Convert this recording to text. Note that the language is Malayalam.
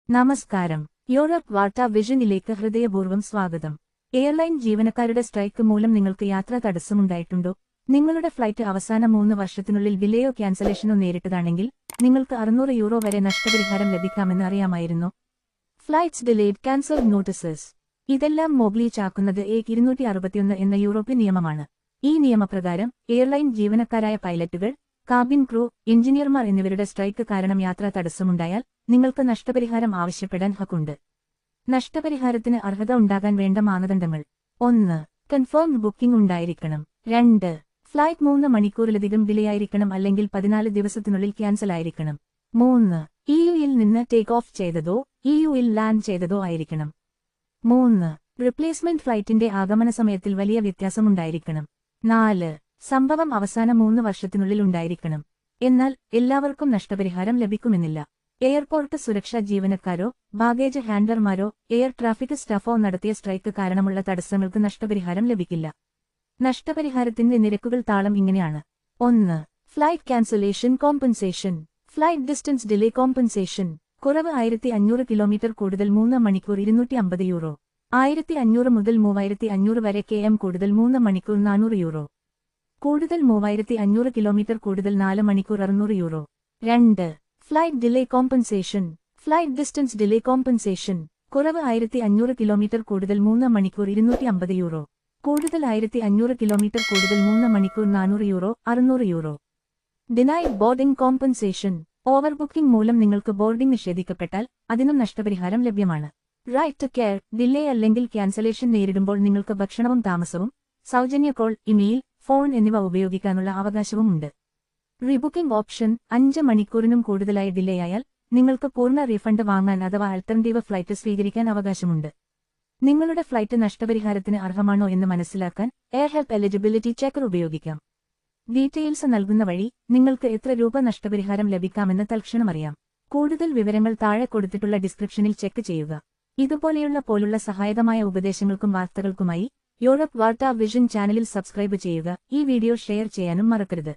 നമസ്കാരം. യൂറോപ്പ് വാർത്താ വിഷനിലേക്ക് ഹൃദയപൂർവ്വം സ്വാഗതം. എയർലൈൻ ജീവനക്കാരുടെ സ്ട്രൈക്ക് മൂലം നിങ്ങൾക്ക് യാത്രാ തടസ്സമുണ്ടായിട്ടുണ്ടോ? നിങ്ങളുടെ ഫ്ലൈറ്റ് അവസാന 3 വർഷത്തിനുള്ളിൽ ഡിലേയോ ക്യാൻസലേഷനോ നേരിട്ടതാണെങ്കിൽ നിങ്ങൾക്ക് €600 വരെ നഷ്ടപരിഹാരം ലഭിക്കാമെന്ന് അറിയാമായിരുന്നോ? Flights delayed cancelled notices. ഇതെല്ലാം മൊബിലീച്ചാക്കുന്നത് A261 എന്ന യൂറോപ്യൻ നിയമമാണ്. ഈ നിയമപ്രകാരം എയർലൈൻ ജീവനക്കാരായ പൈലറ്റുകൾ, കാബിൻ ക്രൂ, എഞ്ചിനീയർമാർ എന്നിവരുടെ സ്ട്രൈക്ക് കാരണം യാത്രാ തടസ്സമുണ്ടായാൽ നിങ്ങൾക്ക് നഷ്ടപരിഹാരം ആവശ്യപ്പെടാൻ ഹക്കുണ്ട്. നഷ്ടപരിഹാരത്തിന് അർഹത ഉണ്ടാകാൻ വേണ്ട മാനദണ്ഡങ്ങൾ: 1. കൺഫേംഡ് ബുക്കിംഗ് ഉണ്ടായിരിക്കണം. 2. ഫ്ലൈറ്റ് 3 മണിക്കൂറിലധികം ഡിലേയായിരിക്കണം അല്ലെങ്കിൽ 14 ദിവസത്തിനുള്ളിൽ ക്യാൻസലായിരിക്കണം. 3. EU-യിൽ നിന്ന് ടേക്ക് ഓഫ് ചെയ്തതോ EU-യിൽ ലാൻഡ് ചെയ്തതോ ആയിരിക്കണം. 3. റിപ്ലേസ്മെന്റ് ഫ്ലൈറ്റിന്റെ ആഗമന സമയത്തിൽ വലിയ വ്യത്യാസമുണ്ടായിരിക്കണം. 4. സംഭവം അവസാന 3 വർഷത്തിനുള്ളിൽ ഉണ്ടായിരിക്കണം. എന്നാൽ എല്ലാവർക്കും നഷ്ടപരിഹാരം ലഭിക്കുമെന്നില്ല. എയർപോർട്ട് സുരക്ഷാ ജീവനക്കാരോ ബാഗേജ് ഹാൻഡ്ലർമാരോ എയർ ട്രാഫിക് സ്റ്റാഫോ നടത്തിയ സ്ട്രൈക്ക് കാരണമുള്ള തടസ്സങ്ങൾക്ക് നഷ്ടപരിഹാരം ലഭിക്കില്ല. നഷ്ടപരിഹാരത്തിന്റെ നിരക്കുകൾ താളം ഇങ്ങനെയാണ്: 1. Flight cancellation compensation. Flight distance delay compensation. കുറവ് 1500 കിലോമീറ്റർ കൂടുതൽ 3 മണിക്കൂർ €250. 1500 മുതൽ 3500 വരെ km കൂടുതൽ 3 മണിക്കൂർ €400. കൂടുതൽ 3500 കിലോമീറ്റർ കൂടുതൽ 4 മണിക്കൂർ €600. 2. Flight delay compensation. Flight distance delay compensation. കുറവ് 1500 കിലോമീറ്റർ കൂടുതൽ 3 മണിക്കൂർ €250. കൂടുതൽ 1500 കിലോമീറ്റർ കൂടുതൽ 3 മണിക്കൂർ €400, €600. Denied boarding compensation. ഓവർബുക്കിംഗ് മൂലം നിങ്ങൾക്ക് ബോർഡിംഗ് നിഷേധിക്കപ്പെട്ടാൽ അതിനും നഷ്ടപരിഹാരം ലഭ്യമാണ്. Right to care. ഡിലേ അല്ലെങ്കിൽ ക്യാൻസലേഷൻ നേരിടുമ്പോൾ നിങ്ങൾക്ക് ഭക്ഷണവും താമസവും, സൗജന്യ കോൾ, ഇമെയിൽ, ഫോൺ എന്നിവ ഉപയോഗിക്കാനുള്ള അവകാശവുമുണ്ട്. Rebooking option. 5 മണിക്കൂറിനും കൂടുതലായി ഡിലേയായാൽ നിങ്ങൾക്ക് പൂർണ്ണ റീഫണ്ട് വാങ്ങാൻ അഥവാ ആൾട്ടർനേറ്റീവ് ഫ്ലൈറ്റ് സ്വീകരിക്കാൻ അവകാശമുണ്ട്. നിങ്ങളുടെ ഫ്ലൈറ്റ് നഷ്ടപരിഹാരത്തിന് അർഹമാണോ എന്ന് മനസ്സിലാക്കാൻ എയർ ഹെൽപ്പ് എലിജിബിലിറ്റി ചെക്കർ ഉപയോഗിക്കാം. ഡീറ്റെയിൽസ് നൽകുന്ന വഴി നിങ്ങൾക്ക് എത്ര രൂപ നഷ്ടപരിഹാരം ലഭിക്കാമെന്ന് തൽക്ഷണം അറിയാം. കൂടുതൽ വിവരങ്ങൾ താഴെ കൊടുത്തിട്ടുള്ള ഡിസ്ക്രിപ്ഷനിൽ ചെക്ക് ചെയ്യുക. ഇതുപോലെയുള്ള സഹായകമായ ഉപദേശങ്ങൾക്കും വാർത്തകൾക്കുമായി യൂറോപ്പ് വാർത്താ വിഷൻ ചാനലിൽ സബ്സ്ക്രൈബ് ചെയ്യുക. ഈ വീഡിയോ ഷെയർ ചെയ്യാനും മറക്കരുത്.